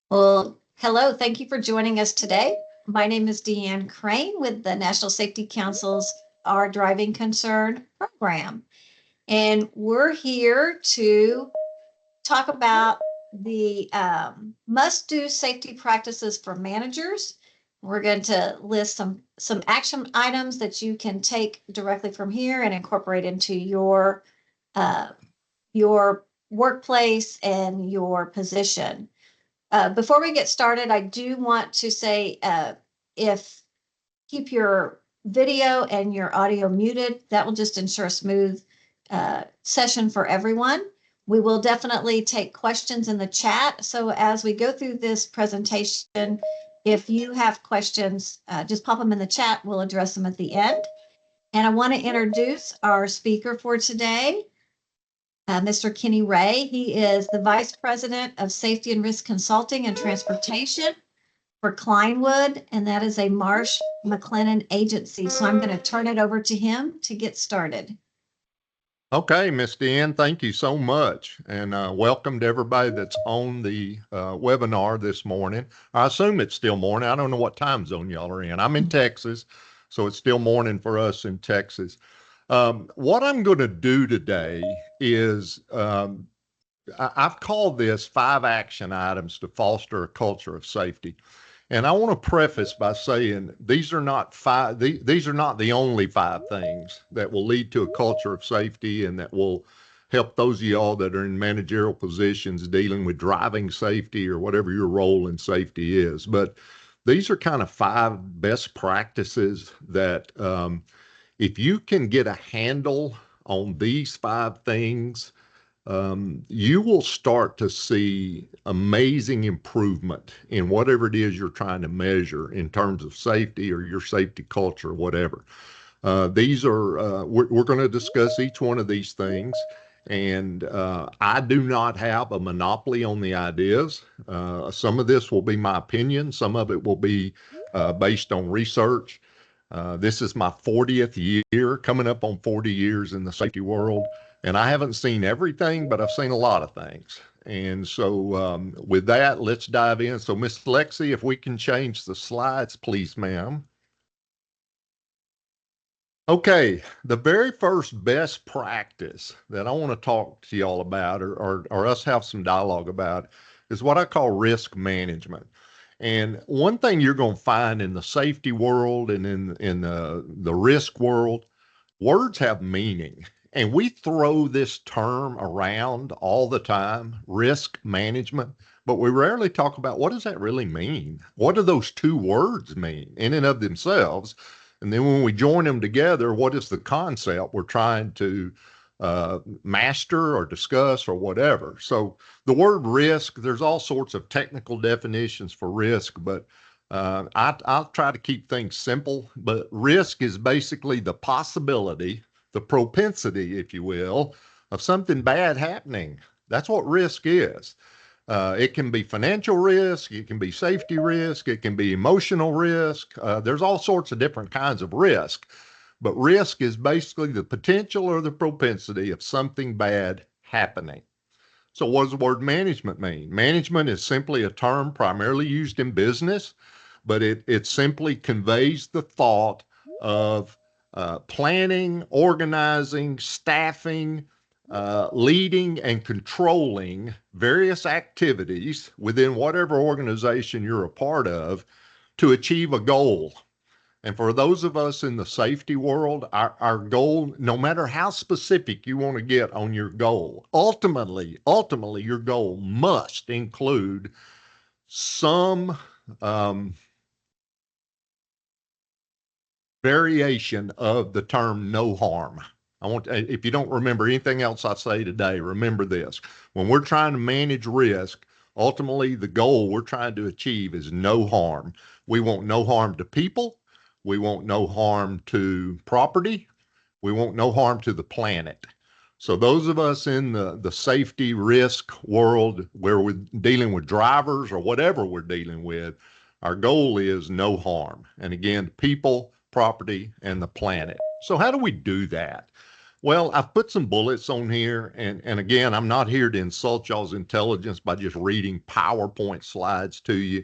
Well, hello, thank you for joining us today. My name is Deanne Crane with the National Safety Council's Our Driving Concern program. And we're here to talk about the must-do safety practices for managers. We're going to list some action items that you can take directly from here and incorporate into your workplace and your position. Before we get started, I do want to say if keep your video and your audio muted. That will just ensure a smooth session for everyone. We will definitely take questions in the chat. So as we go through this presentation, if you have questions, just pop them in the chat. We'll address them at the end. And I want to introduce our speaker for today, Mr. Kenny Ray. He is the Vice President of Safety and Risk Consulting and Transportation for Cline Wood, and that is a Marsh McLennan Agency. So I'm going to turn it over to him to get started. Okay, Ms. Deanne, thank you so much. And welcome to everybody that's on the webinar this morning. I assume it's still morning. I don't know what time zone y'all are in. I'm in Texas, so it's still morning for us in Texas. What I'm going to do today is I've called this 5 action items to foster a culture of safety. And I want to preface by saying these are not the only 5 things that will lead to a culture of safety and that will help those of y'all that are in managerial positions dealing with driving safety or whatever your role in safety is. But these are kind of 5 best practices that if you can get a handle on these 5 things, you will start to see amazing improvement in whatever it is you're trying to measure in terms of safety or your safety culture, whatever. These are, we're going to discuss each one of these things. And I do not have a monopoly on the ideas. Some of this will be my opinion. Some of it will be based on research. This is my 40th year, coming up on 40 years in the safety world. And I haven't seen everything, but I've seen a lot of things. And so with that, let's dive in. So Miss Lexi, if we can change the slides, please, ma'am. Okay, the very first best practice that I want to talk to y'all about or us have some dialogue about is what I call risk management. And one thing you're going to find in the safety world and in the risk world, words have meaning. And we throw this term around all the time, risk management, but we rarely talk about what does that really mean? What do those 2 words mean in and of themselves? And then when we join them together, what is the concept we're trying to master or discuss or whatever? So the word risk, there's all sorts of technical definitions for risk, but I'll try to keep things simple. But risk is basically the possibility, the propensity, if you will, of something bad happening. That's what risk is. It can be financial risk, it can be safety risk, it can be emotional risk. There's all sorts of different kinds of risk, but risk is basically the potential or the propensity of something bad happening. So what does the word management mean? Management is simply a term primarily used in business, but it simply conveys the thought of planning, organizing, staffing, leading and controlling various activities within whatever organization you're a part of to achieve a goal. And for those of us in the safety world, our goal, no matter how specific you want to get on your goal, ultimately, your goal must include some variation of the term no harm. If you don't remember anything else I say today, remember this. When we're trying to manage risk, ultimately the goal we're trying to achieve is no harm. We want no harm to people. We want no harm to property. We want no harm to the planet. So those of us in the safety risk world where we're dealing with drivers or whatever we're dealing with, our goal is no harm. And again, people, property, and the planet. So how do we do that? Well, I've put some bullets on here, and again, I'm not here to insult y'all's intelligence by just reading PowerPoint slides to you.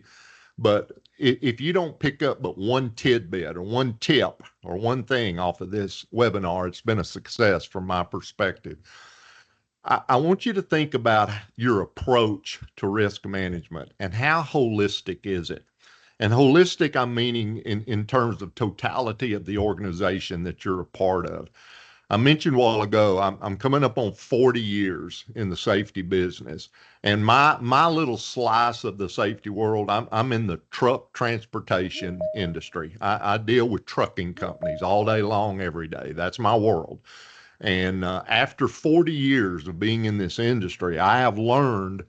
But if you don't pick up but one tidbit or one tip or one thing off of this webinar, it's been a success from my perspective. I want you to think about your approach to risk management and how holistic is it? And holistic, I'm meaning in terms of totality of the organization that you're a part of. I mentioned a while ago, I'm coming up on 40 years in the safety business. And my little slice of the safety world, I'm in the truck transportation industry. I deal with trucking companies all day long, every day. That's my world. And after 40 years of being in this industry, I have learned,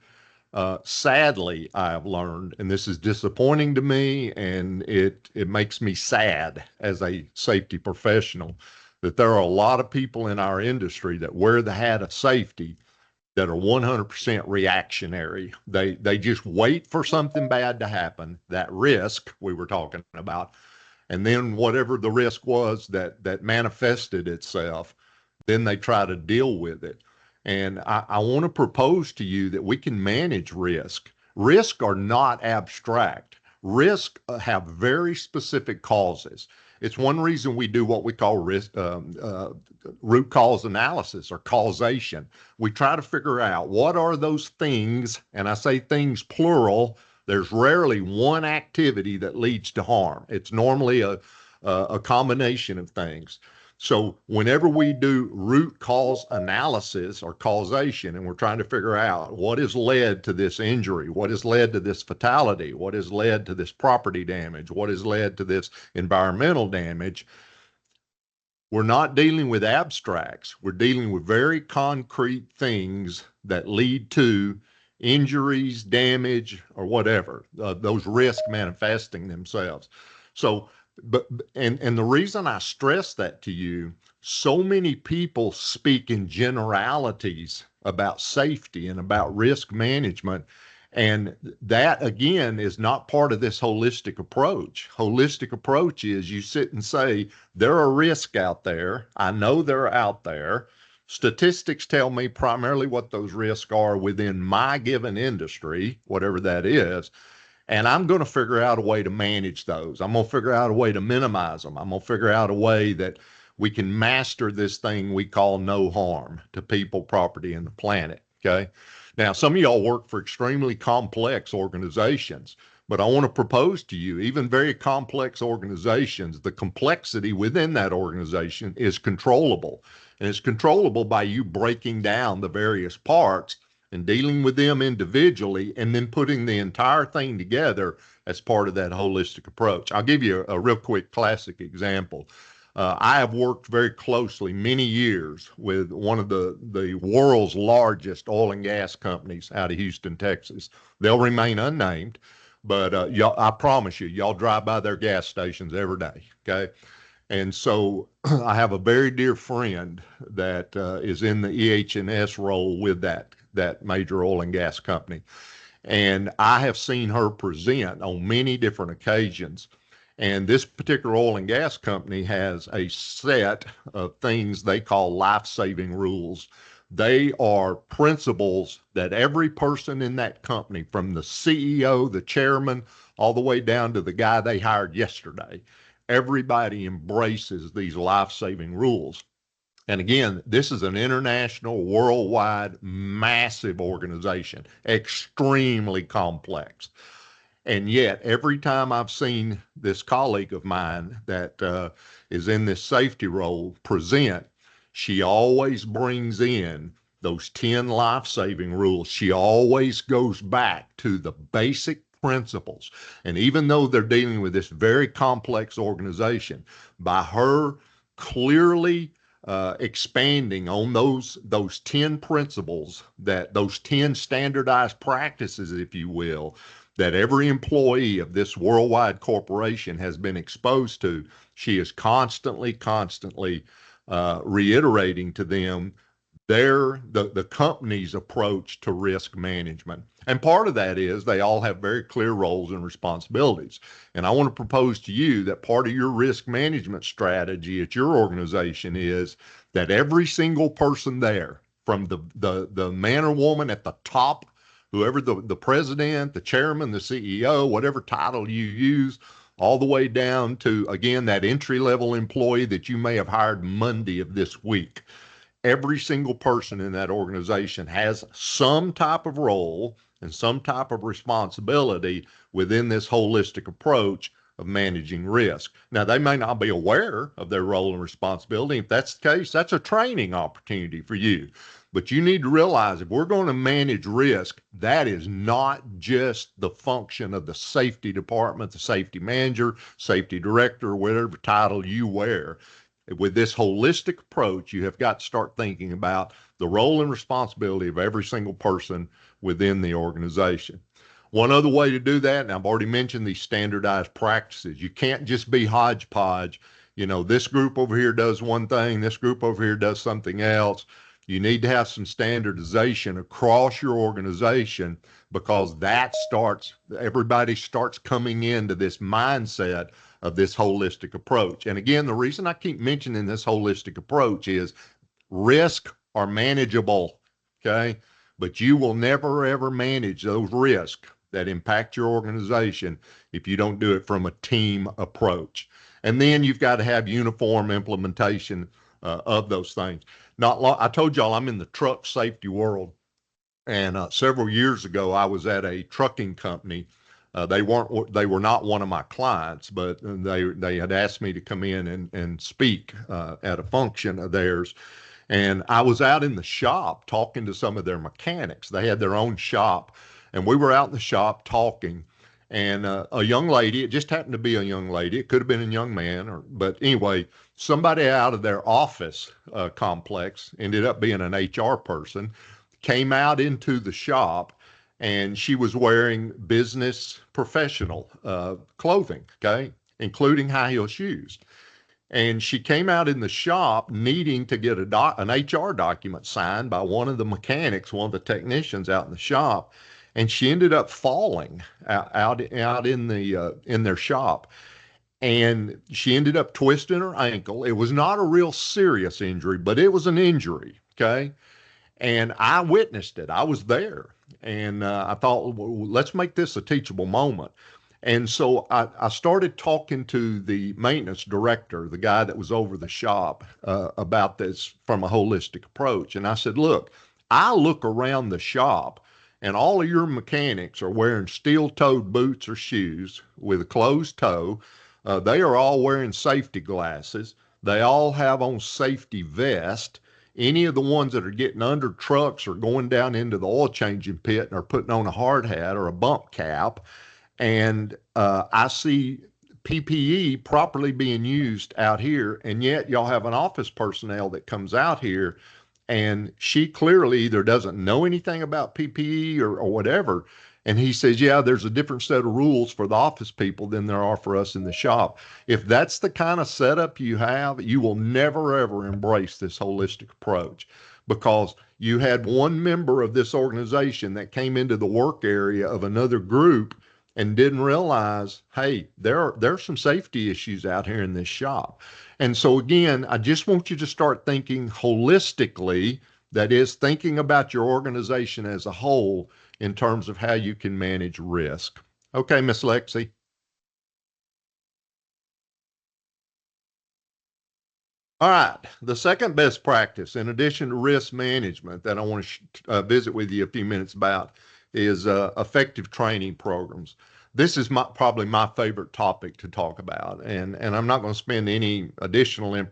sadly, I have learned, and this is disappointing to me, and it makes me sad as a safety professional, that there are a lot of people in our industry that wear the hat of safety that are 100% reactionary. They just wait for something bad to happen, that risk we were talking about, and then whatever the risk was that manifested itself, then they try to deal with it. And I want to propose to you that we can manage risk. Risk are not abstract. Risk have very specific causes. It's one reason we do what we call risk, root cause analysis or causation. We try to figure out what are those things, and I say things plural. There's rarely one activity that leads to harm. It's normally a combination of things. So whenever we do root cause analysis or causation, and we're trying to figure out what has led to this injury, what has led to this fatality, what has led to this property damage, what has led to this environmental damage, we're not dealing with abstracts. We're dealing with very concrete things that lead to injuries, damage, or whatever, those risks manifesting themselves. So, and the reason I stress that to you, so many people speak in generalities about safety and about risk management. And that again is not part of this holistic approach. Holistic approach is you sit and say, there are risks out there. I know they're out there. Statistics tell me primarily what those risks are within my given industry, whatever that is. And I'm going to figure out a way to manage those. I'm going to figure out a way to minimize them. I'm going to figure out a way that we can master this thing we call no harm to people, property, and the planet. Okay. Now, some of y'all work for extremely complex organizations, but I want to propose to you, even very complex organizations, the complexity within that organization is controllable. And it's controllable by you breaking down the various parts and dealing with them individually, and then putting the entire thing together as part of that holistic approach. I'll give you a real quick classic example. I have worked very closely many years with one of the world's largest oil and gas companies out of Houston, Texas. They'll remain unnamed, but y'all, I promise you, y'all drive by their gas stations every day, okay? And so I have a very dear friend that is in the EH&S role with that major oil and gas company. And I have seen her present on many different occasions. And this particular oil and gas company has a set of things they call life-saving rules. They are principles that every person in that company, from the CEO, the chairman, all the way down to the guy they hired yesterday, everybody embraces these life-saving rules. And again, this is an international, worldwide, massive organization, extremely complex. And yet, every time I've seen this colleague of mine that is in this safety role present, she always brings in those 10 life-saving rules. She always goes back to the basic principles. And even though they're dealing with this very complex organization, by her clearly expanding on those 10 principles, that those 10 standardized practices, if you will, that every employee of this worldwide corporation has been exposed to, she is constantly reiterating to them the company's approach to risk management. And part of that is they all have very clear roles and responsibilities. And I want to propose to you that part of your risk management strategy at your organization is that every single person there, from the man or woman at the top, whoever the president, the chairman, the CEO, whatever title you use, all the way down to, again, that entry level employee that you may have hired Monday of this week. Every single person in that organization has some type of role and some type of responsibility within this holistic approach of managing risk. Now, they may not be aware of their role and responsibility. If that's the case, that's a training opportunity for you. But you need to realize if we're going to manage risk, that is not just the function of the safety department, the safety manager, safety director, whatever title you wear. With this holistic approach, you have got to start thinking about the role and responsibility of every single person within the organization. One other way to do that, and I've already mentioned these standardized practices. You can't just be hodgepodge. You know, this group over here does one thing, this group over here does something else. You need to have some standardization across your organization, because everybody starts coming into this mindset of this holistic approach. And again, the reason I keep mentioning this holistic approach is risks are manageable, okay? But you will never, ever manage those risks that impact your organization if you don't do it from a team approach. And then you've got to have uniform implementation of those things. I told y'all I'm in the truck safety world. And several years ago, I was at a trucking company. They were not one of my clients, but they had asked me to come in and speak at a function of theirs. And I was out in the shop talking to some of their mechanics. They had their own shop, and we were out in the shop talking. And a young lady, it just happened to be a young lady. It could have been a young man, but anyway, somebody out of their office complex, ended up being an HR person, came out into the shop, and she was wearing business professional clothing, okay, including high heel shoes. And she came out in the shop needing to get an HR document signed by one of the mechanics, one of the technicians out in the shop. And she ended up falling out in their shop. And she ended up twisting her ankle. It was not a real serious injury, but it was an injury, okay? And I witnessed it. I was there. And I thought, well, let's make this a teachable moment. And so I started talking to the maintenance director, the guy that was over the shop, about this from a holistic approach. And I said, look, I look around the shop and all of your mechanics are wearing steel-toed boots or shoes with a closed toe. They are all wearing safety glasses. They all have on safety vests. Any of the ones that are getting under trucks or going down into the oil changing pit and are putting on a hard hat or a bump cap. And I see PPE properly being used out here, and yet y'all have an office personnel that comes out here, and she clearly either doesn't know anything about PPE or whatever. And he says, yeah, there's a different set of rules for the office people than there are for us in the shop. If that's the kind of setup you have, you will never, ever embrace this holistic approach, because you had one member of this organization that came into the work area of another group and didn't realize, hey, there's some safety issues out here in this shop. And so again, I just want you to start thinking holistically, that is, thinking about your organization as a whole in terms of how you can manage risk. Okay, Miss Lexi. All right, the second best practice, in addition to risk management, that I want to visit with you a few minutes about is effective training programs. This is probably my favorite topic to talk about, and I'm not going to spend any additional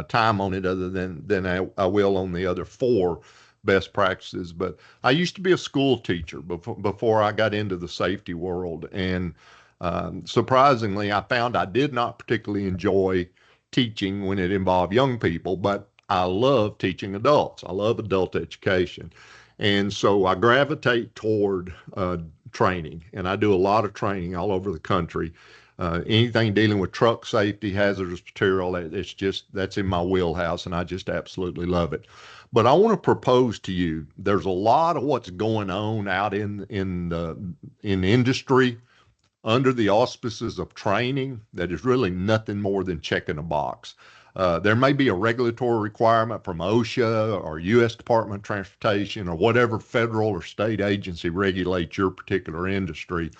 time on it other than I will on the other four best practices. But I used to be a school teacher before I got into the safety world, and surprisingly, I found I did not particularly enjoy teaching when it involved young people, but I love teaching adults. I love adult education. And so I gravitate toward training, and I do a lot of training all over the country. anything dealing with truck safety, hazardous material, that's in my wheelhouse, and I just absolutely love it. But I want to propose to you, there's a lot of what's going on out in industry under the auspices of training that is really nothing more than checking a box. There may be a regulatory requirement from OSHA or U.S. Department of Transportation or whatever federal or state agency regulates your particular industry,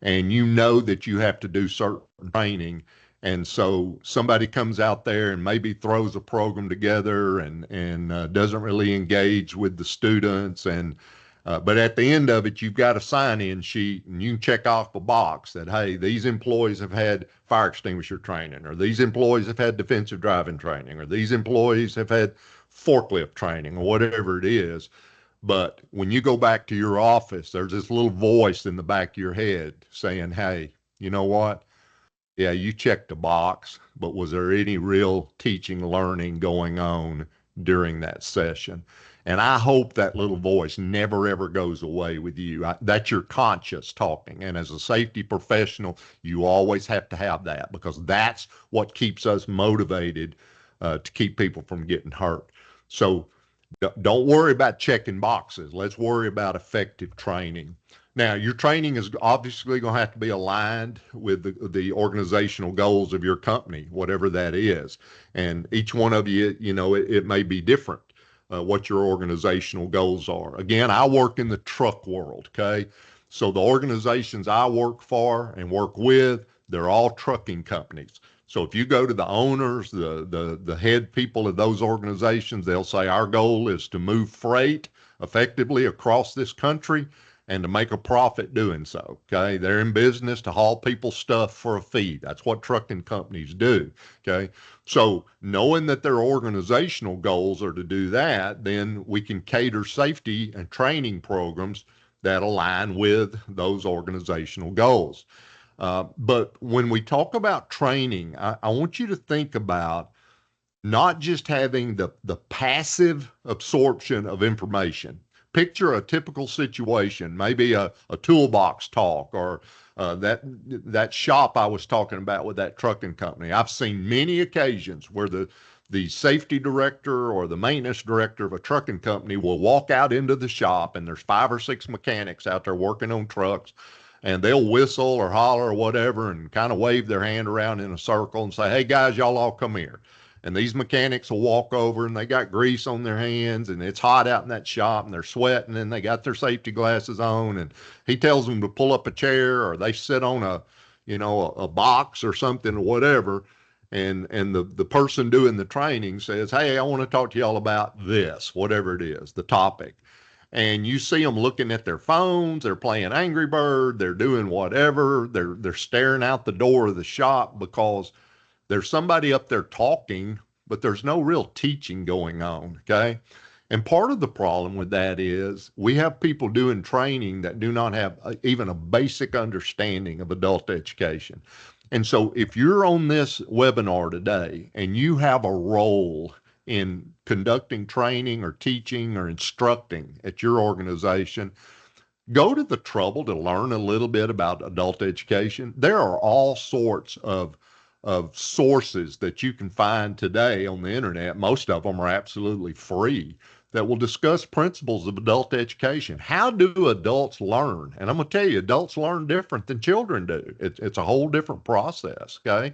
and you know that you have to do certain training. And so somebody comes out there and maybe throws a program together and doesn't really engage with the students. But at the end of it, you've got a sign-in sheet, and you can check off a box that, hey, these employees have had fire extinguisher training, or these employees have had defensive driving training, or these employees have had forklift training, or whatever it is. But when you go back to your office, there's this little voice in the back of your head saying, hey, you know what? Yeah, you checked a box, but was there any real teaching, learning going on during that session? And I hope that little voice never, ever goes away with you. That's your conscience talking. And as a safety professional, you always have to have that, because that's what keeps us motivated to keep people from getting hurt. So don't worry about checking boxes. Let's worry about effective training. Now, your training is obviously going to have to be aligned with the organizational goals of your company, whatever that is. And each one of you, it may be different, what your organizational goals are. Again, I work in the truck world, okay? So the organizations I work for and work with, they're all trucking companies. So if you go to the owners, the head people of those organizations, they'll say our goal is to move freight effectively across this country and to make a profit doing so. Okay. They're in business to haul people's stuff for a fee. That's what trucking companies do. Okay. So knowing that their organizational goals are to do that, then we can cater safety and training programs that align with those organizational goals. But when we talk about training, I want you to think about not just having the passive absorption of information. Picture a typical situation, maybe a toolbox talk, or that shop I was talking about with that trucking company. I've seen many occasions where the safety director or the maintenance director of a trucking company will walk out into the shop, and there's 5 or 6 mechanics out there working on trucks, and they'll whistle or holler or whatever and kind of wave their hand around in a circle and say, hey guys, y'all all come here. And these mechanics will walk over, and they got grease on their hands, and it's hot out in that shop, and they're sweating, and they got their safety glasses on, and he tells them to pull up a chair, or they sit on a box or something or whatever. And the person doing the training says, hey, I want to talk to y'all about this, whatever it is, the topic. And you see them looking at their phones, they're playing Angry Bird, they're doing whatever, they're staring out the door of the shop because there's somebody up there talking, but there's no real teaching going on, okay? And part of the problem with that is we have people doing training that do not have even a basic understanding of adult education. And so if you're on this webinar today and you have a role in conducting training or teaching or instructing at your organization, go to the trouble to learn a little bit about adult education. There are all sorts of sources that you can find today on the internet. Most of them are absolutely free, that will discuss principles of adult education. How do adults learn? And I'm going to tell you, adults learn different than children do. It's a whole different process, okay?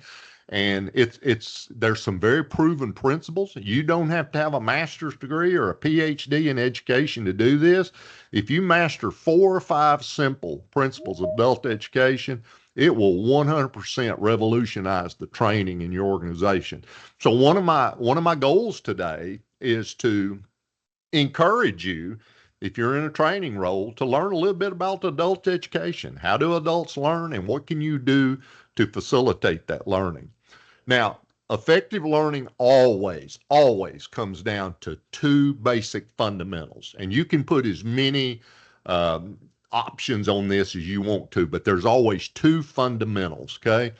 And there's some very proven principles. You don't have to have a master's degree or a PhD in education to do this. If you master 4 or 5 simple principles of adult education, it will 100% revolutionize the training in your organization. So one of my goals today is to encourage you, if you're in a training role, to learn a little bit about adult education. How do adults learn, and what can you do to facilitate that learning? Now, effective learning always comes down to 2 basic fundamentals, and you can put as many options on this as you want to, but there's always 2 fundamentals, okay?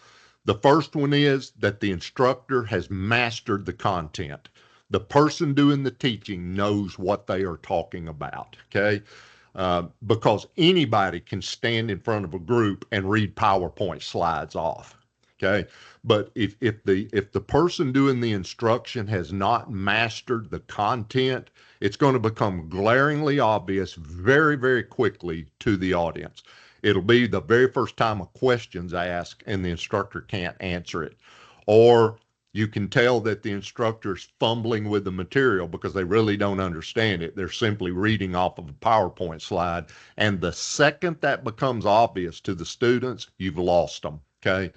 The first one is that the instructor has mastered the content. The person doing the teaching knows what they are talking about, okay? Because anybody can stand in front of a group and read PowerPoint slides off. Okay. But if the person doing the instruction has not mastered the content, it's going to become glaringly obvious very, very quickly to the audience. It'll be the very first time a question's asked and the instructor can't answer it. Or you can tell that the instructor's fumbling with the material because they really don't understand it. They're simply reading off of a PowerPoint slide. And the second that becomes obvious to the students, you've lost them. Okay.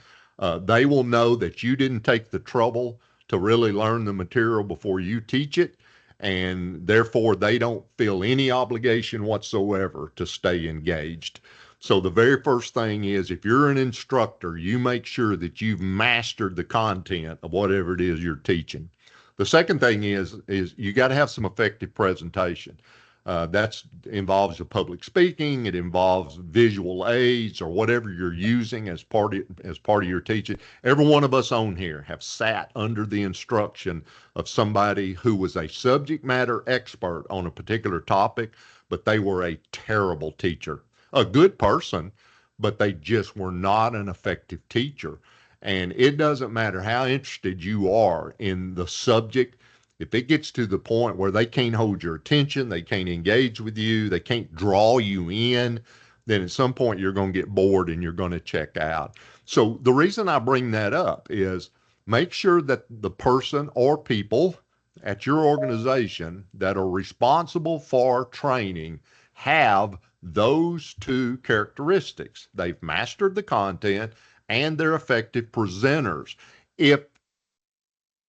They will know that you didn't take the trouble to really learn the material before you teach it, and therefore they don't feel any obligation whatsoever to stay engaged. So the very first thing is, if you're an instructor, you make sure that you've mastered the content of whatever it is you're teaching. The second thing is you got to have some effective presentation. That involves the public speaking. It involves visual aids or whatever you're using as part of your teaching. Every one of us on here have sat under the instruction of somebody who was a subject matter expert on a particular topic, but they were a terrible teacher, a good person, but they just were not an effective teacher. And it doesn't matter how interested you are in the subject. If it gets to the point where they can't hold your attention, they can't engage with you, they can't draw you in, then at some point you're going to get bored and you're going to check out. So the reason I bring that up is make sure that the person or people at your organization that are responsible for training have those two characteristics. They've mastered the content and they're effective presenters. If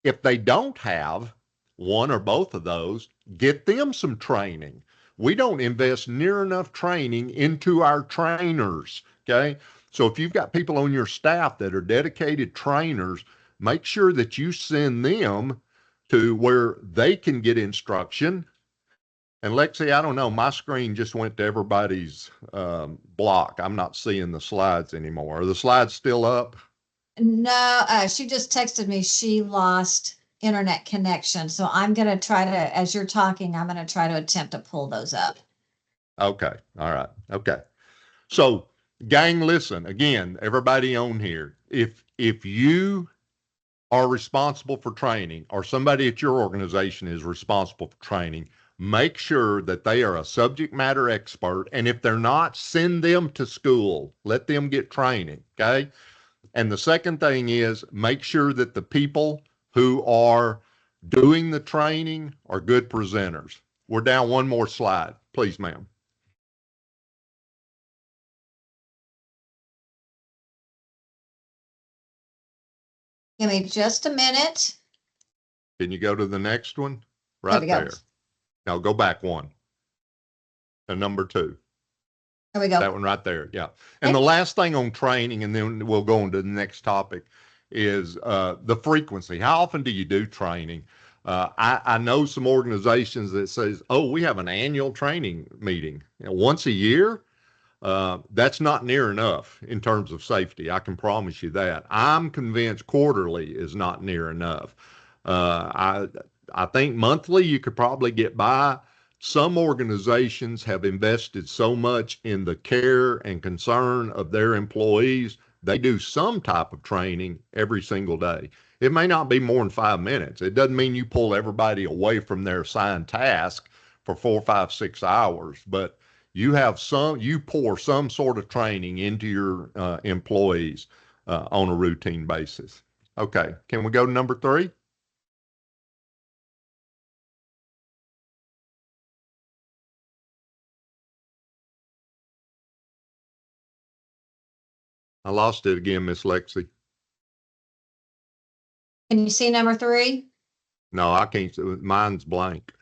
they don't have one or both of those, get them some training. We don't invest near enough training into our trainers. Okay. So if you've got people on your staff that are dedicated trainers, make sure that you send them to where they can get instruction. And Lexi, I don't know, my screen just went to everybody's block. I'm not seeing the slides anymore. Are the slides still up? No, she just texted me she lost internet connection. So I'm going to try to, as you're talking, I'm going to try to attempt to pull those up. Okay. All right. Okay. So gang, listen, again, everybody on here, if you are responsible for training or somebody at your organization is responsible for training, make sure that they are a subject matter expert. And if they're not, send them to school, let them get training. Okay. And the second thing is make sure that the people who are doing the training are good presenters. We're down one more slide, please, ma'am. Give me just a minute. Can you go to the next one? There Right we go. there. Now go back one. To number 2. There we go. That one right there. Yeah. And the last thing on training, and then we'll go on to the next topic, is the frequency. How often do you do training? I know some organizations that says, oh, we have an annual training meeting once a year. That's not near enough in terms of safety. I can promise you that. I'm convinced quarterly is not near enough. I think monthly you could probably get by. Some organizations have invested so much in the care and concern of their employees, they do some type of training every single day. It may not be more than 5 minutes. It doesn't mean you pull everybody away from their assigned task for 4, 5, 6 hours, but you pour some sort of training into your employees on a routine basis. Okay, can we go to number 3? I lost it again, Miss Lexi. Can you see number 3? No, I can't. Mine's blank.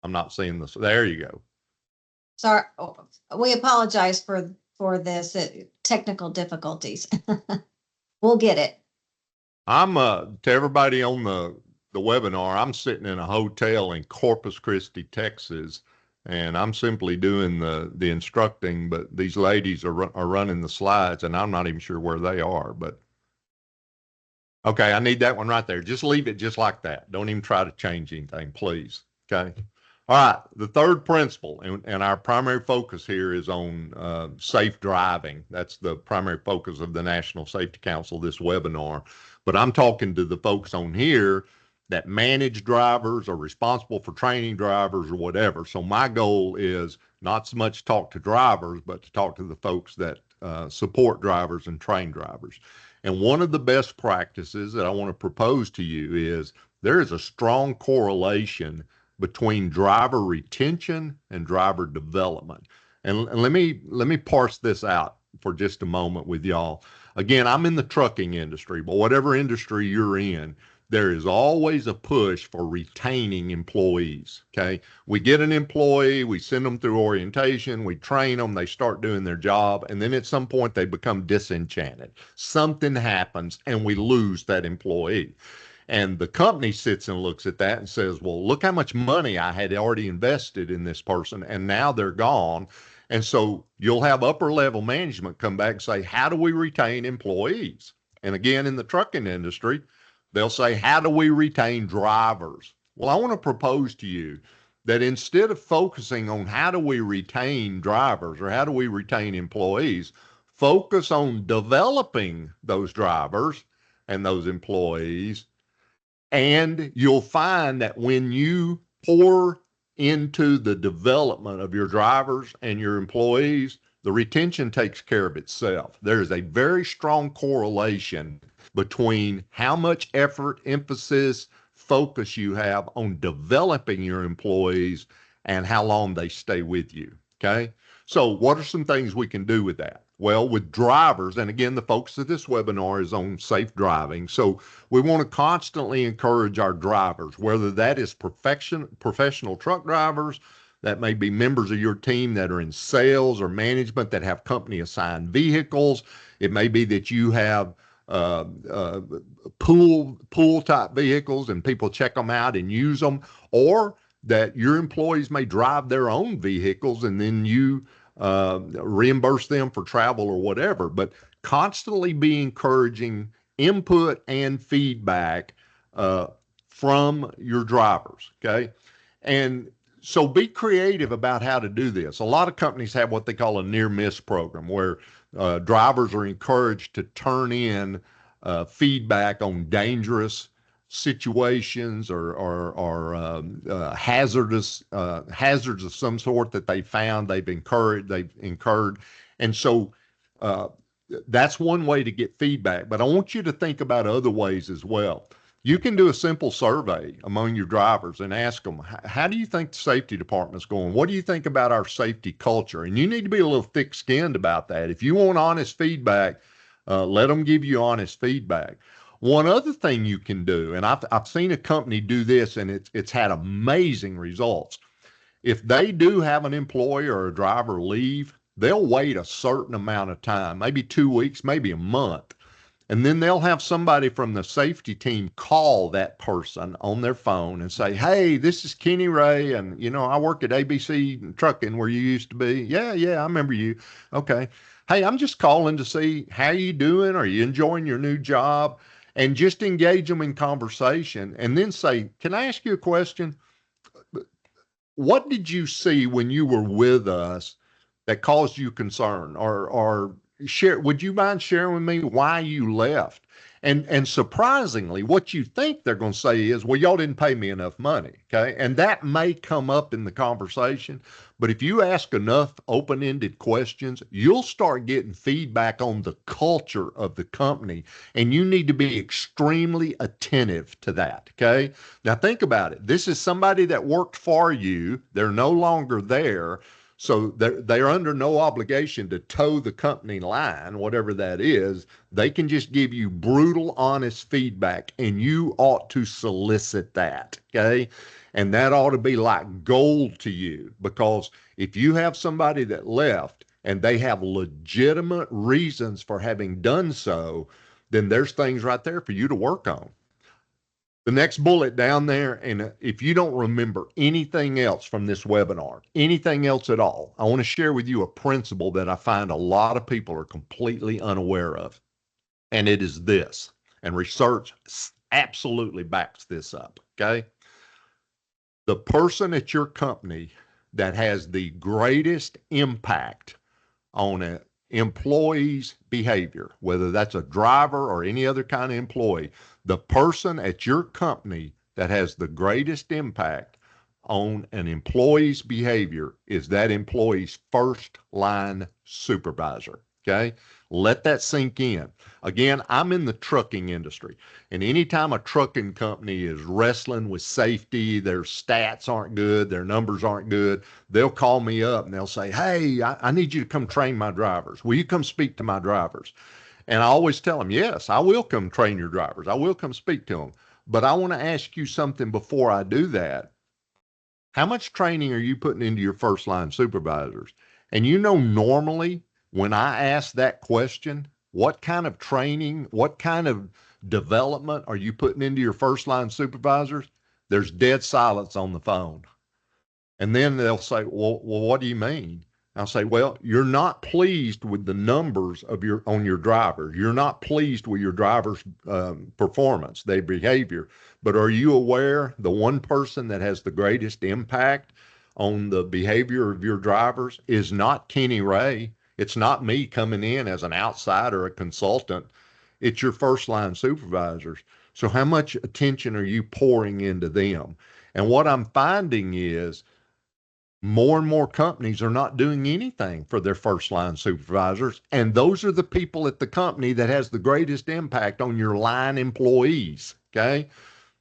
I'm not seeing this. There you go. Sorry, we apologize for this technical difficulties. We'll get it. I'm to everybody on the webinar, I'm sitting in a hotel in Corpus Christi, Texas, and I'm simply doing the instructing, but these ladies are running the slides, and I'm not even sure where they are. But okay, I need that one right there. Just leave it just like that. Don't even try to change anything, please. Okay. All right, the third principle, and our primary focus here is on safe driving. That's the primary focus of the National Safety Council, this webinar. But I'm talking to the folks on here that manage drivers, or responsible for training drivers, or whatever. So my goal is not so much to talk to drivers, but to talk to the folks that support drivers and train drivers. And one of the best practices that I want to propose to you is there is a strong correlation between driver retention and driver development. And let me parse this out for just a moment with y'all. Again, I'm in the trucking industry, but whatever industry you're in, there is always a push for retaining employees. Okay. We get an employee, we send them through orientation, we train them, they start doing their job, and then at some point they become disenchanted. Something happens and we lose that employee. And the company sits and looks at that and says, well, look how much money I had already invested in this person, and now they're gone. And so you'll have upper level management come back and say, how do we retain employees? And again, in the trucking industry, they'll say, how do we retain drivers? Well, I want to propose to you that instead of focusing on how do we retain drivers or how do we retain employees, focus on developing those drivers and those employees. And you'll find that when you pour into the development of your drivers and your employees, the retention takes care of itself. There is a very strong correlation between how much effort, emphasis, focus you have on developing your employees and how long they stay with you. Okay. So what are some things we can do with that? Well, with drivers, and again, the focus of this webinar is on safe driving. So we want to constantly encourage our drivers, whether that is professional truck drivers, that may be members of your team that are in sales or management that have company assigned vehicles. It may be that you have pool type vehicles and people check them out and use them, or that your employees may drive their own vehicles and then you reimburse them for travel or whatever. But constantly be encouraging input and feedback from your drivers. Okay. And so be creative about how to do this. A lot of companies have what they call a near miss program where drivers are encouraged to turn in feedback on dangerous situations or hazardous hazards of some sort that they've incurred. And so that's one way to get feedback, but I want you to think about other ways as well. You can do a simple survey among your drivers and ask them, how do you think the safety department's going? What do you think about our safety culture? And you need to be a little thick-skinned about that. If you want honest feedback, let them give you honest feedback. One other thing you can do, and I've seen a company do this, and it's had amazing results. If they do have an employee or a driver leave, they'll wait a certain amount of time, maybe 2 weeks, maybe a month. And then they'll have somebody from the safety team call that person on their phone and say, hey, this is Kenny Ray. And, I work at ABC Trucking where you used to be. Yeah, I remember you. Okay. Hey, I'm just calling to see how you doing. Are you enjoying your new job? And just engage them in conversation and then say, can I ask you a question? What did you see when you were with us that caused you concern, or would you mind sharing with me why you left? And surprisingly, what you think they're going to say is, well, y'all didn't pay me enough money. Okay. And that may come up in the conversation, but if you ask enough open-ended questions, you'll start getting feedback on the culture of the company, and you need to be extremely attentive to that. Okay. Now think about it. This is somebody that worked for you. They're no longer there. So they're under no obligation to toe the company line, whatever that is. They can just give you brutal, honest feedback, and you ought to solicit that, okay? And that ought to be like gold to you, because if you have somebody that left and they have legitimate reasons for having done so, then there's things right there for you to work on. The next bullet down there, and if you don't remember anything else from this webinar, anything else at all, I want to share with you a principle that I find a lot of people are completely unaware of. And it is this, and research absolutely backs this up, okay? The person at your company that has the greatest impact on an employee's behavior, whether that's a driver or any other kind of employee, the person at your company that has the greatest impact on an employee's behavior is that employee's first line supervisor. Okay. Let that sink in. Again, I'm in the trucking industry, and anytime a trucking company is wrestling with safety, their stats aren't good, their numbers aren't good, they'll call me up and they'll say, "Hey, I need you to come train my drivers. Will you come speak to my drivers?" And I always tell them, "Yes, I will come train your drivers. I will come speak to them. But I want to ask you something before I do that. How much training are you putting into your first line supervisors?" And normally when I ask that question, what kind of training, what kind of development are you putting into your first line supervisors? There's dead silence on the phone. And then they'll say, well, what do you mean? I'll say, well, you're not pleased with the numbers of your drivers. You're not pleased with your driver's performance, their behavior. But are you aware the one person that has the greatest impact on the behavior of your drivers is not Kenny Ray? It's not me coming in as an outsider, a consultant. It's your first line supervisors. So how much attention are you pouring into them? And what I'm finding is more and more companies are not doing anything for their first line supervisors. And those are the people at the company that has the greatest impact on your line employees. Okay.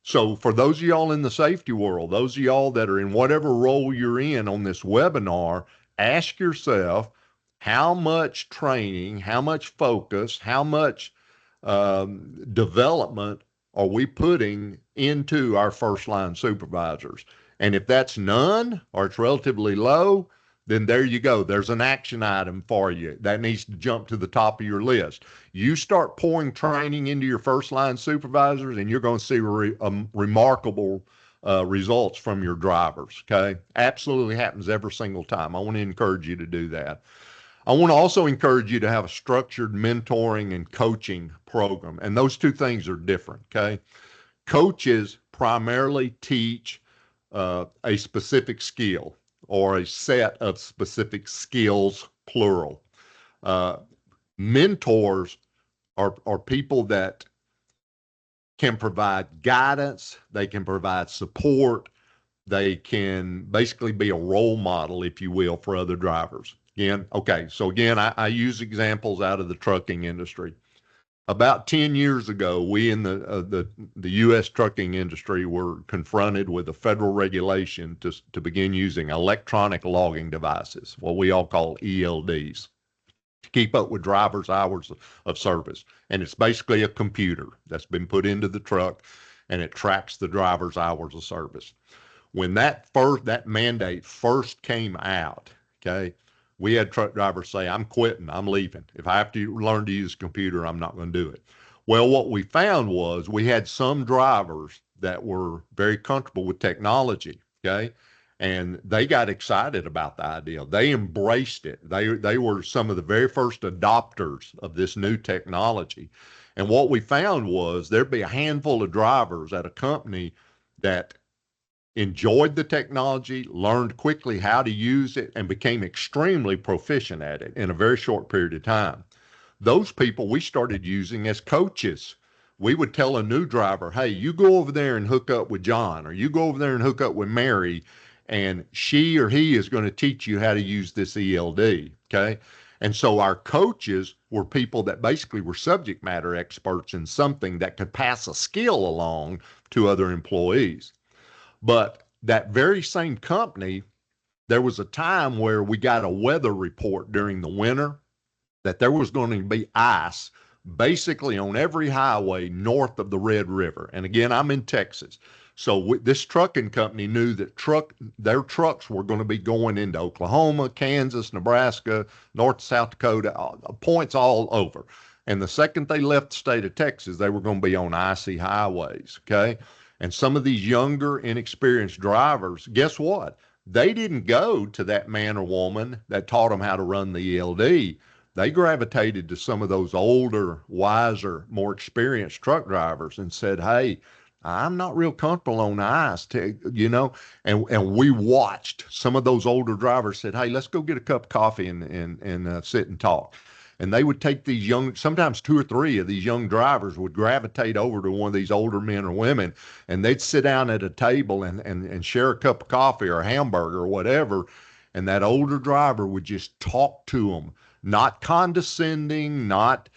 So for those of y'all in the safety world, those of y'all that are in whatever role you're in on this webinar, ask yourself how much training, how much focus, how much development are we putting into our first line supervisors? And if that's none or it's relatively low, then there you go. There's an action item for you that needs to jump to the top of your list. You start pouring training into your first line supervisors, and you're going to see remarkable results from your drivers. Okay. Absolutely happens every single time. I want to encourage you to do that. I want to also encourage you to have a structured mentoring and coaching program. And those two things are different. Okay. Coaches primarily teach a specific skill or a set of specific skills, plural. Uh, Mentors are people that can provide guidance, they can provide support, they can basically be a role model, if you will, for other drivers. Again, I use examples out of the trucking industry. About 10 years ago, we in the U.S. trucking industry were confronted with a federal regulation to begin using electronic logging devices, what we all call ELDs, to keep up with drivers' hours of service. And it's basically a computer that's been put into the truck, and it tracks the driver's hours of service. When that mandate first came out, okay, we had truck drivers say, "I'm quitting, I'm leaving. If I have to learn to use a computer, I'm not going to do it." Well, what we found was we had some drivers that were very comfortable with technology, okay, and they got excited about the idea. They embraced it. They were some of the very first adopters of this new technology. And what we found was there'd be a handful of drivers at a company that enjoyed the technology, learned quickly how to use it, and became extremely proficient at it in a very short period of time. Those people we started using as coaches. We would tell a new driver, "Hey, you go over there and hook up with John, or you go over there and hook up with Mary, and she or he is going to teach you how to use this ELD." Okay. And so our coaches were people that basically were subject matter experts in something that could pass a skill along to other employees. But that very same company, there was a time where we got a weather report during the winter that there was going to be ice basically on every highway north of the Red River. And again, I'm in Texas. So this trucking company knew that their trucks were going to be going into Oklahoma, Kansas, Nebraska, North, South Dakota, points all over. And the second they left the state of Texas, they were going to be on icy highways. Okay. And some of these younger, inexperienced drivers, guess what? They didn't go to that man or woman that taught them how to run the ELD. They gravitated to some of those older, wiser, more experienced truck drivers and said, "Hey, I'm not real comfortable on ice, and we watched some of those older drivers said, hey, let's go get a cup of coffee and sit and talk. And they would take these young, sometimes two or three of these young drivers would gravitate over to one of these older men or women, and they'd sit down at a table and share a cup of coffee or a hamburger or whatever. And that older driver would just talk to them, not condescending, not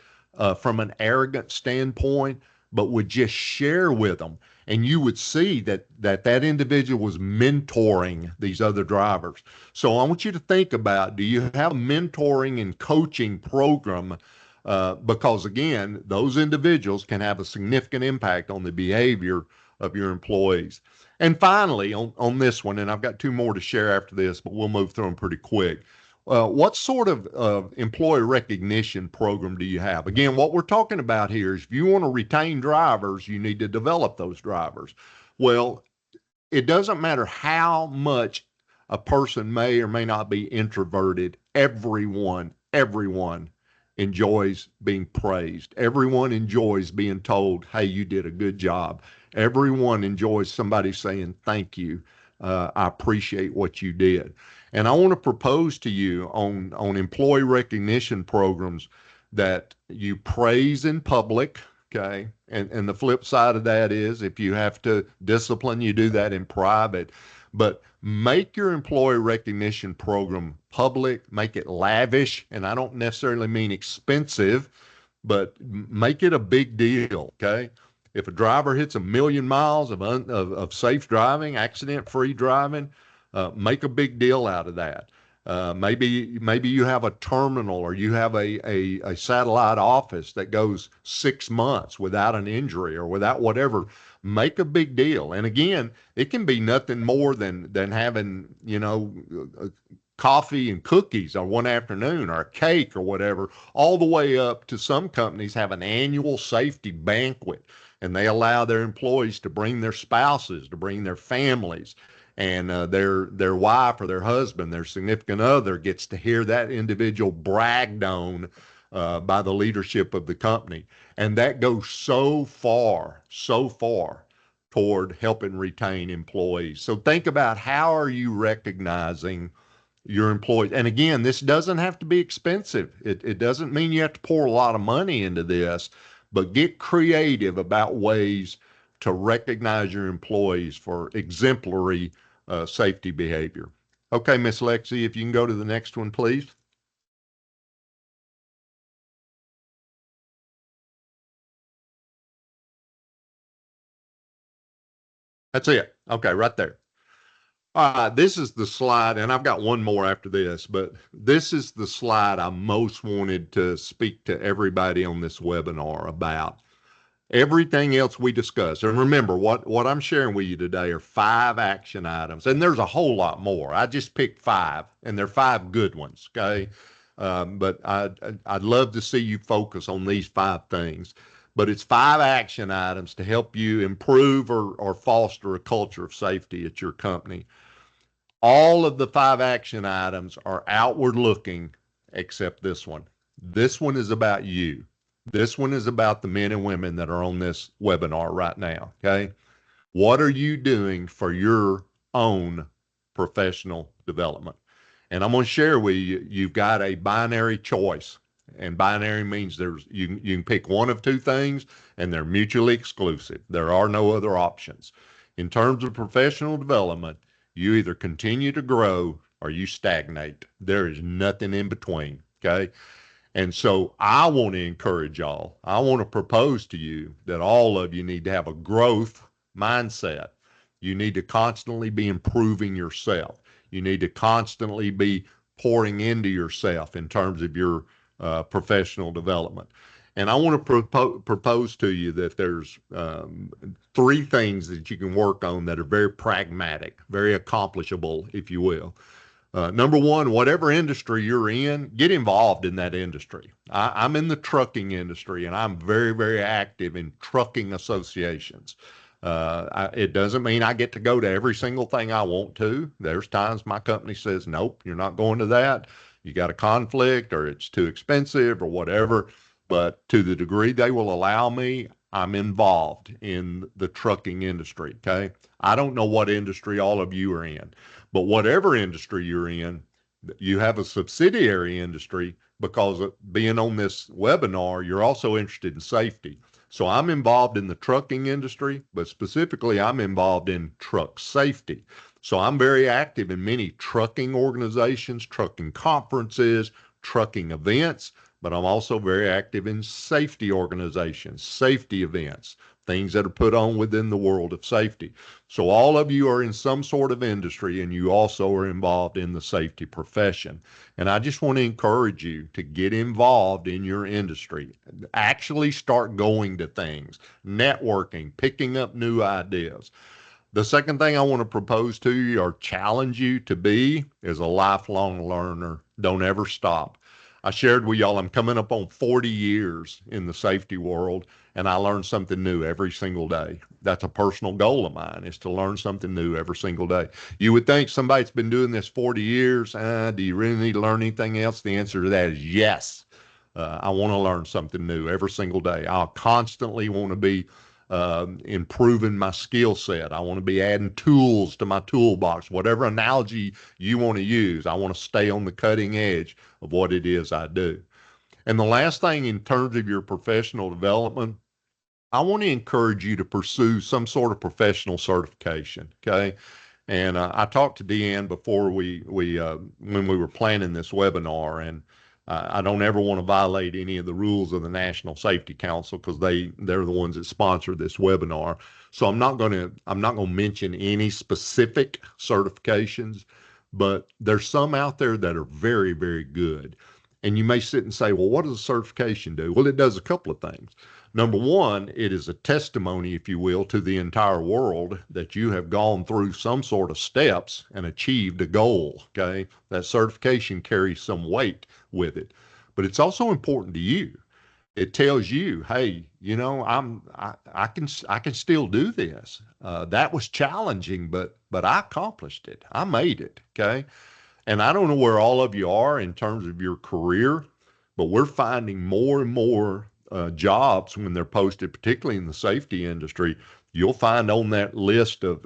from an arrogant standpoint, but would just share with them. And you would see that individual was mentoring these other drivers. So I want you to think about, do you have a mentoring and coaching program? Because again, those individuals can have a significant impact on the behavior of your employees. And finally, on this one, and I've got two more to share after this, but we'll move through them pretty quick. What sort of employee recognition program do you have? Again, what we're talking about here is if you want to retain drivers, you need to develop those drivers. Well, it doesn't matter how much a person may or may not be introverted. Everyone enjoys being praised. Everyone enjoys being told, hey, you did a good job. Everyone enjoys somebody saying, thank you. I appreciate what you did. And I want to propose to you on employee recognition programs that you praise in public. Okay. And the flip side of that is if you have to discipline, you do that in private. But make your employee recognition program public, make it lavish. And I don't necessarily mean expensive, but make it a big deal. Okay. If a driver hits 1,000,000 miles of safe driving, accident-free driving, make a big deal out of that. Maybe you have a terminal or you have a satellite office that goes 6 months without an injury or without whatever. Make a big deal. And again, it can be nothing more than having, coffee and cookies on one afternoon or a cake or whatever, all the way up to some companies have an annual safety banquet and they allow their employees to bring their spouses, to bring their families, and their wife or their husband, their significant other gets to hear that individual bragged on by the leadership of the company. And that goes so far toward helping retain employees. So think about how are you recognizing your employees? And again, this doesn't have to be expensive. It doesn't mean you have to pour a lot of money into this, but get creative about ways to recognize your employees for exemplary safety behavior. Okay, Miss Lexi, if you can go to the next one, please. That's it. Okay, right there. This is the slide, and I've got one more after this, but this is the slide I most wanted to speak to everybody on this webinar about. Everything else we discussed. And remember, what I'm sharing with you today are 5 action items, and there's a whole lot more. I just picked 5, and they're 5 good ones, okay? But I'd love to see you focus on these 5 things. But it's 5 action items to help you improve or foster a culture of safety at your company. All of the 5 action items are outward looking except this one. This one is about you. This one is about the men and women that are on this webinar right now. Okay. What are you doing for your own professional development? And I'm going to share with you, you've got a binary choice. And binary means you can pick one of 2 things and they're mutually exclusive. There are no other options. In terms of professional development, you either continue to grow or you stagnate. There is nothing in between. Okay. And so I want to encourage y'all. I want to propose to you that all of you need to have a growth mindset. You need to constantly be improving yourself. You need to constantly be pouring into yourself in terms of your professional development. And I want to propose to you that there's 3 things that you can work on that are very pragmatic, very accomplishable, if you will. Number one, whatever industry you're in, get involved in that industry. I'm in the trucking industry and I'm very, very active in trucking associations. It doesn't mean I get to go to every single thing I want to. There's times my company says, nope, you're not going to that. You got a conflict or it's too expensive or whatever. But to the degree they will allow me, I'm involved in the trucking industry. Okay. I don't know what industry all of you are in, but whatever industry you're in, you have a subsidiary industry because of being on this webinar, you're also interested in safety. So I'm involved in the trucking industry, but specifically I'm involved in truck safety. So I'm very active in many trucking organizations, trucking conferences, trucking events, but I'm also very active in safety organizations, safety events, things that are put on within the world of safety. So all of you are in some sort of industry and you also are involved in the safety profession. And I just want to encourage you to get involved in your industry. Actually start going to things, networking, picking up new ideas. The second thing I want to propose to you or challenge you to be is a lifelong learner. Don't ever stop. I shared with y'all, I'm coming up on 40 years in the safety world, and I learn something new every single day. That's a personal goal of mine, is to learn something new every single day. You would think somebody that's been doing this 40 years, do you really need to learn anything else? The answer to that is yes. I want to learn something new every single day. I'll constantly want to be improving my skill set. I want to be adding tools to my toolbox, whatever analogy you want to use. I want to stay on the cutting edge of what it is I do. And the last thing in terms of your professional development, I want to encourage you to pursue some sort of professional certification. Okay. And I talked to Deanne before we when we were planning this webinar, and I don't ever want to violate any of the rules of the National Safety Council because they're the ones that sponsor this webinar. So I'm not going to mention any specific certifications, but there's some out there that are very, very good. And you may sit and say, well, what does a certification do? Well, it does a couple of things. Number one, it is a testimony, if you will, to the entire world that you have gone through some sort of steps and achieved a goal. Okay. That certification carries some weight with it, but it's also important to you. It tells you, hey, I can still do this. That was challenging, but I accomplished it. I made it. Okay. And I don't know where all of you are in terms of your career, but we're finding more and more jobs when they're posted, particularly in the safety industry. You'll find on that list of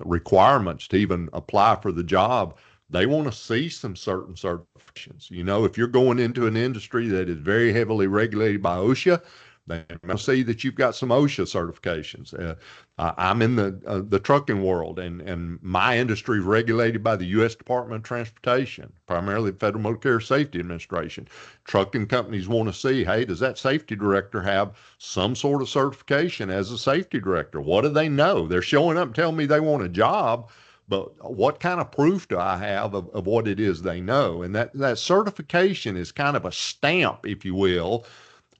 requirements to even apply for the job, they want to see some certain certifications. If you're going into an industry that is very heavily regulated by OSHA, they want to see that you've got some OSHA certifications. I'm in the trucking world, and my industry is regulated by the U.S. Department of Transportation, primarily the Federal Motor Carrier Safety Administration. Trucking companies want to see, hey, does that safety director have some sort of certification as a safety director? What do they know? They're showing up and telling me they want a job, but what kind of proof do I have of what it is they know? And that certification is kind of a stamp, if you will,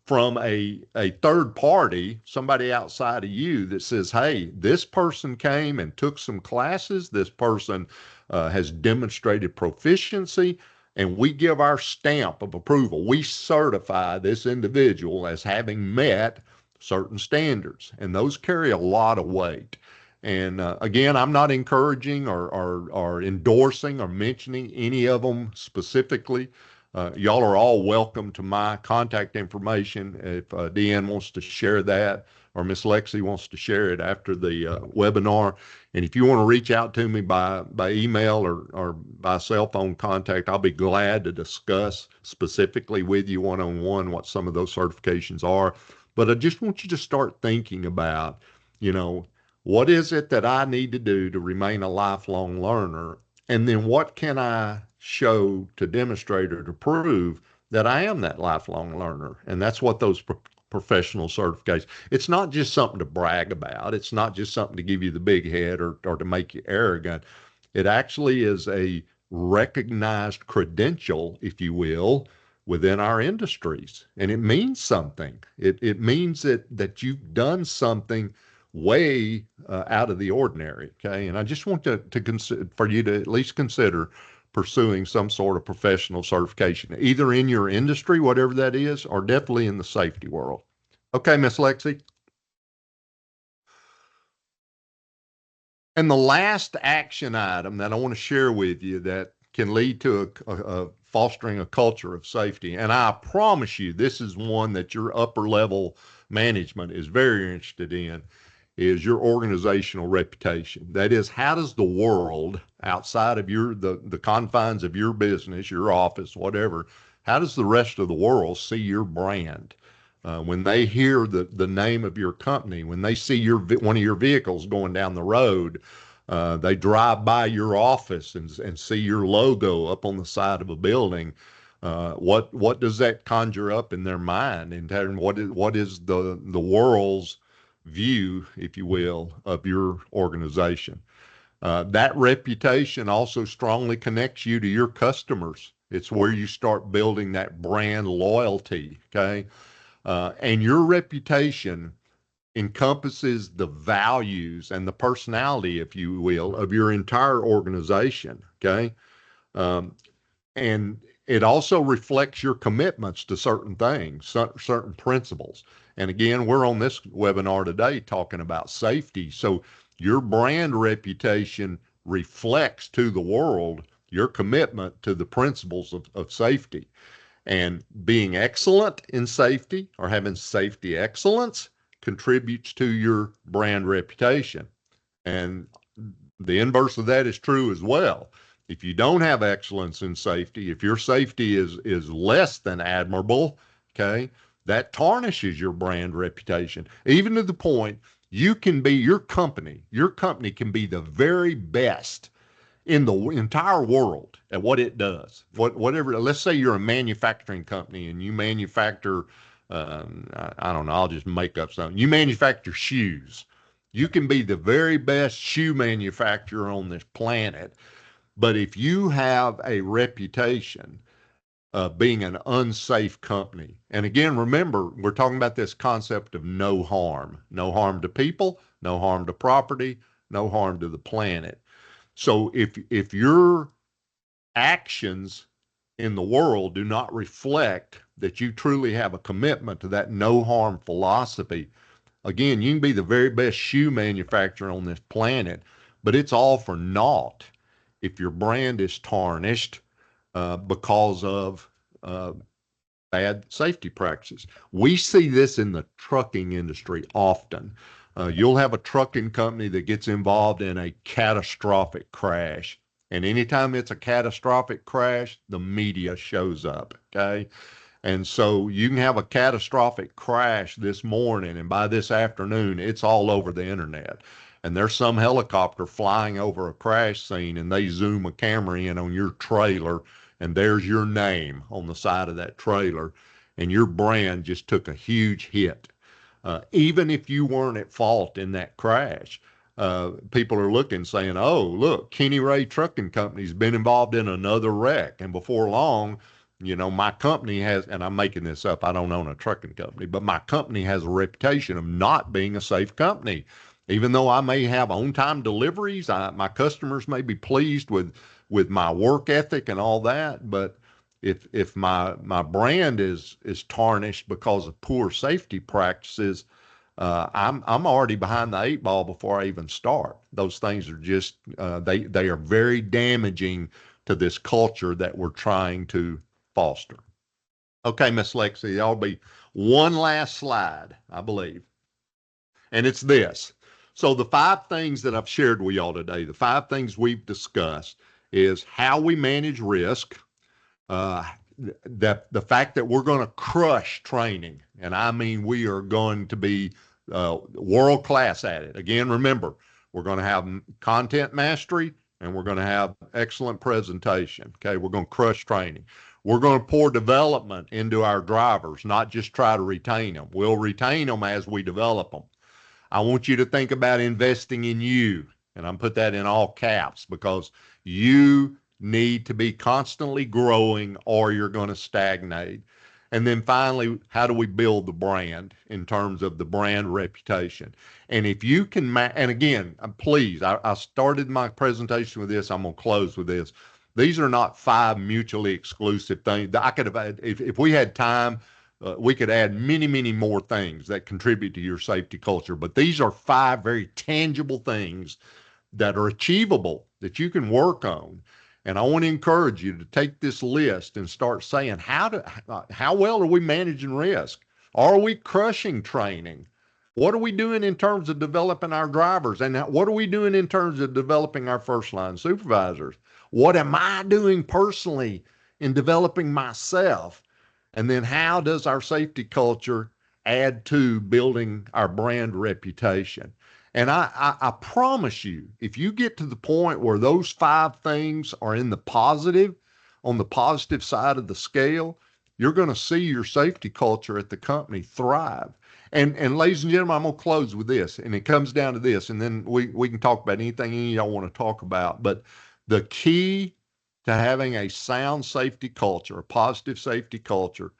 from a third party, somebody outside of you that says, hey, this person came and took some classes. This person has demonstrated proficiency, and we give our stamp of approval. We certify this individual as having met certain standards, and those carry a lot of weight. And again, I'm not encouraging or endorsing or mentioning any of them specifically. Y'all are all welcome to my contact information if Deanne wants to share that, or Miss Lexi wants to share it after the webinar. And if you want to reach out to me by email or by cell phone contact, I'll be glad to discuss specifically with you one-on-one what some of those certifications are. But I just want you to start thinking about, what is it that I need to do to remain a lifelong learner? And then what can I show to demonstrate or to prove that I am that lifelong learner? And that's what those professional certifications, it's not just something to brag about. It's not just something to give you the big head or to make you arrogant. It actually is a recognized credential, if you will, within our industries. And it means something. It means that you've done something way out of the ordinary. Okay. And I just want to consider for you to at least consider pursuing some sort of professional certification, either in your industry, whatever that is, or definitely in the safety world. Okay, Miss Lexi. And the last action item that I want to share with you that can lead to fostering a culture of safety. And I promise you, this is one that your upper level management is very interested in, is your organizational reputation. That is, how does the world outside of the confines of your business, your office, whatever, how does the rest of the world see your brand? When they hear the name of your company, when they see one of your vehicles going down the road, they drive by your office and see your logo up on the side of a building. What does that conjure up in their mind? And what is the world's view, if you will, of your organization? That reputation also strongly connects you to your customers. It's where you start building that brand loyalty, okay? And your reputation encompasses the values and the personality, if you will, of your entire organization, okay? Um, and it also reflects your commitments to certain things, certain principles. And again, we're on this webinar today talking about safety. So your brand reputation reflects to the world your commitment to the principles of safety. And being excellent in safety or having safety excellence contributes to your brand reputation. And the inverse of that is true as well. If you don't have excellence in safety, if your safety is less than admirable, okay, that tarnishes your brand reputation, even to the point your company can be the very best in the entire world at what it does. Whatever, let's say you're a manufacturing company and you manufacture, I don't know, I'll just make up something. You manufacture shoes. You can be the very best shoe manufacturer on this planet, but if you have a reputation of being an unsafe company, and again, remember, we're talking about this concept of no harm to people, no harm to property, no harm to the planet. So if your actions in the world do not reflect that you truly have a commitment to that no harm philosophy, again, you can be the very best shoe manufacturer on this planet, but it's all for naught if your brand is tarnished because of bad safety practices. We see this in the trucking industry often. You'll have a trucking company that gets involved in a catastrophic crash. And anytime it's a catastrophic crash, the media shows up, okay? And so you can have a catastrophic crash this morning, and by this afternoon, it's all over the internet. And there's some helicopter flying over a crash scene, and they zoom a camera in on your trailer, and there's your name on the side of that trailer, and your brand just took a huge hit. Even if you weren't at fault in that crash, people are looking saying, oh, look, Kenny Ray Trucking Company's been involved in another wreck. And before long, you know, my company has, and I'm making this up, I don't own a trucking company, but my company has a reputation of not being a safe company. Even though I may have on-time deliveries, my customers may be pleased with my work ethic and all that, but if my brand is tarnished because of poor safety practices, I'm already behind the eight ball before I even start. Those things are just they are very damaging to this culture that we're trying to foster. Okay, Miss Lexi, there'll be one last slide, I believe, and it's this. So the 5 things that I've shared with y'all today, the 5 things we've discussed is how we manage risk, the fact that we're going to crush training, and I mean we are going to be world class at it. Again, remember, we're going to have content mastery and we're going to have excellent presentation. Okay, we're going to crush training. We're going to pour development into our drivers, not just try to retain them. We'll retain them as we develop them. I want you to think about investing in you, and I'm put that in all caps because you need to be constantly growing or you're going to stagnate. And then finally, how do we build the brand in terms of the brand reputation? And if you can, and again, please, I started my presentation with this. I'm going to close with this. These are not 5 mutually exclusive things. I could have, if we had time, we could add many, many more things that contribute to your safety culture. But these are 5 very tangible things that are achievable that you can work on. And I want to encourage you to take this list and start saying, how well are we managing risk? Are we crushing training? What are we doing in terms of developing our drivers? And what are we doing in terms of developing our first line supervisors? What am I doing personally in developing myself? And then how does our safety culture add to building our brand reputation? And I promise you, if you get to the point where those 5 things are in the positive, on the positive side of the scale, you're going to see your safety culture at the company thrive. And ladies and gentlemen, I'm going to close with this, and it comes down to this, and then we can talk about anything y'all want to talk about. But the key to having a sound safety culture, a positive safety culture,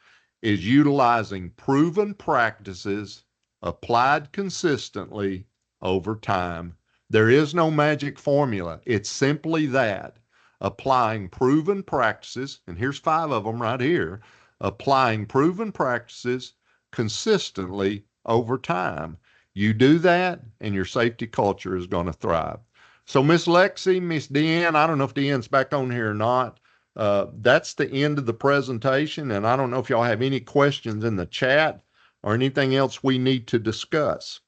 is utilizing proven practices applied consistently over time. There is no magic formula. It's simply that, applying proven practices, and here's 5 of them right here, applying proven practices consistently over time. You do that, and your safety culture is going to thrive. So Miss Lexi, Miss Deanne, I don't know if Deanne's back on here or not. That's the end of the presentation, and I don't know if y'all have any questions in the chat or anything else we need to discuss.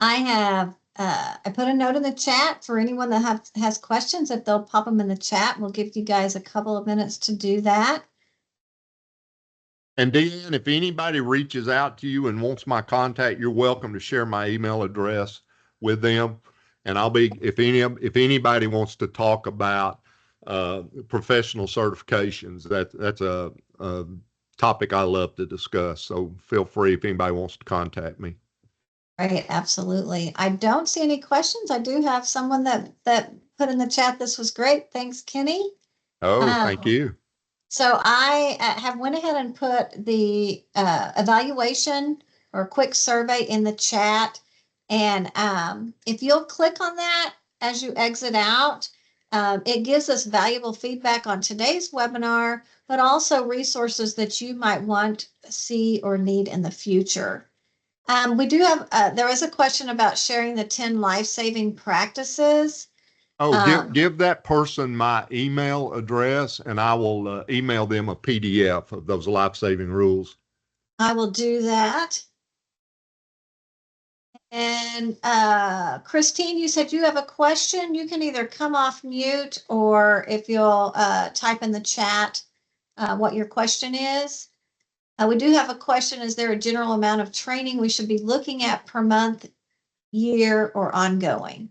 I have, I put a note in the chat for anyone that has questions. If they'll pop them in the chat, we'll give you guys a couple of minutes to do that. And Deanne, if anybody reaches out to you and wants my contact, you're welcome to share my email address with them. And I'll be, if anybody wants to talk about professional certifications, that's a topic I love to discuss. So feel free if anybody wants to contact me. Right, absolutely. I don't see any questions. I do have someone that put in the chat, this was great. Thanks, Kenny. Oh, thank you. So I have went ahead and put the evaluation or quick survey in the chat. And if you'll click on that as you exit out, it gives us valuable feedback on today's webinar, but also resources that you might want, see, or need in the future. We do have, there is a question about sharing the 10 life-saving practices. Oh, give that person my email address, and I will email them a PDF of those life-saving rules. I will do that. And Christine, you said you have a question. You can either come off mute, or if you'll type in the chat what your question is. We do have a question. Is there a general amount of training we should be looking at per month, year, or ongoing?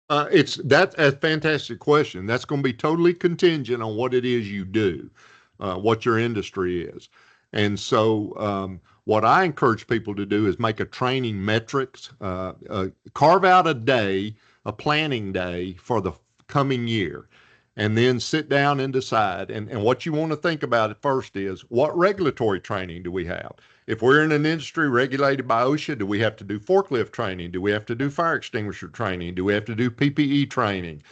That's a fantastic question. That's going to be totally contingent on what it is you do, what your industry is. And so what I encourage people to do is make a training metrics, carve out a day, a planning day for the coming year, and then sit down and decide. And what you want to think about at first is, what regulatory training do we have? If we're in an industry regulated by OSHA, do we have to do forklift training? Do we have to do fire extinguisher training? Do we have to do PPE training?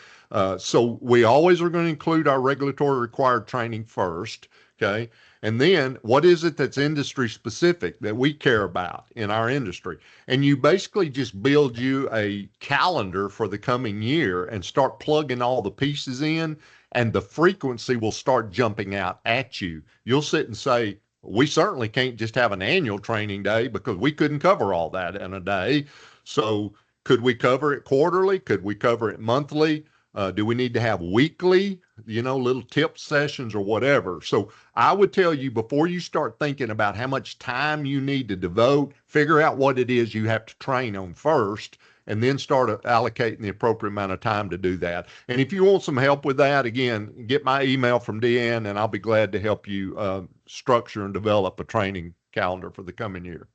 So we always are going to include our regulatory required training first, okay? And then what is it that's industry specific that we care about in our industry? And you basically just build you a calendar for the coming year and start plugging all the pieces in, and the frequency will start jumping out at you. You'll sit and say, we certainly can't just have an annual training day because we couldn't cover all that in a day. So could we cover it quarterly? Could we cover it monthly? Do we need to have weekly, little tip sessions or whatever? So I would tell you, before you start thinking about how much time you need to devote, figure out what it is you have to train on first, and then start allocating the appropriate amount of time to do that. And if you want some help with that, again, get my email from Deanne, and I'll be glad to help you structure and develop a training calendar for the coming year.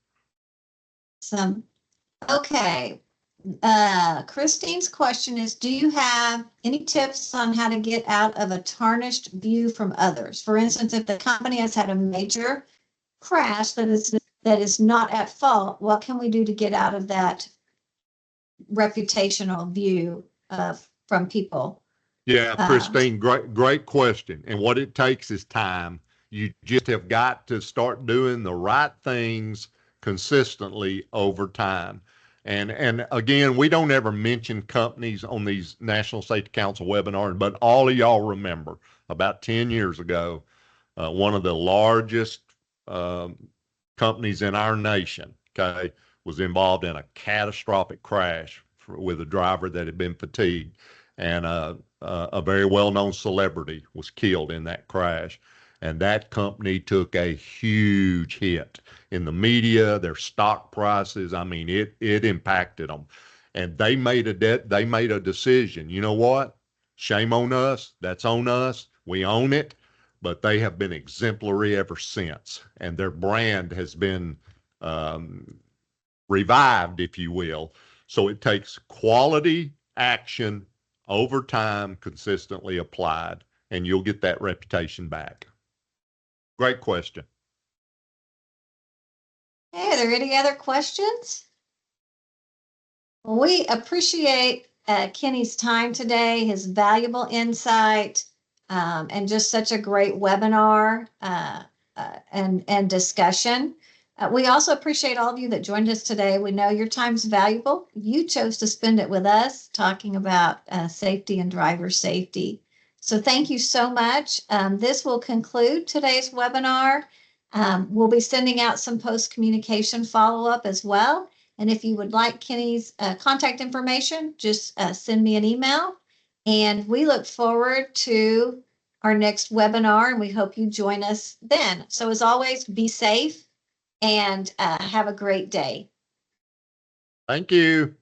Okay. Christine's question is, do you have any tips on how to get out of a tarnished view from others? For instance, if the company has had a major crash that is not at fault, what can we do to get out of that reputational view from people? Yeah, Christine, great question. And what it takes is time. You just have got to start doing the right things consistently over time. And again, we don't ever mention companies on these National Safety Council webinars, but all of y'all remember about 10 years ago, one of the largest companies in our nation, okay, was involved in a catastrophic crash with a driver that had been fatigued, and a very well-known celebrity was killed in that crash. And that company took a huge hit in the media, their stock prices. I mean, it impacted them, and they made a decision. You know what? Shame on us. That's on us. We own it. But they have been exemplary ever since, and their brand has been revived, if you will. So it takes quality action over time, consistently applied, and you'll get that reputation back. Great question. Hey, are there any other questions? Well, we appreciate Kenny's time today, his valuable insight, and just such a great webinar and discussion. We also appreciate all of you that joined us today. We know your time's valuable. You chose to spend it with us talking about safety and driver safety. So thank you so much. This will conclude today's webinar. We'll be sending out some post-communication follow-up as well. And if you would like Kenny's contact information, just send me an email. And we look forward to our next webinar, and we hope you join us then. So as always, be safe and have a great day. Thank you.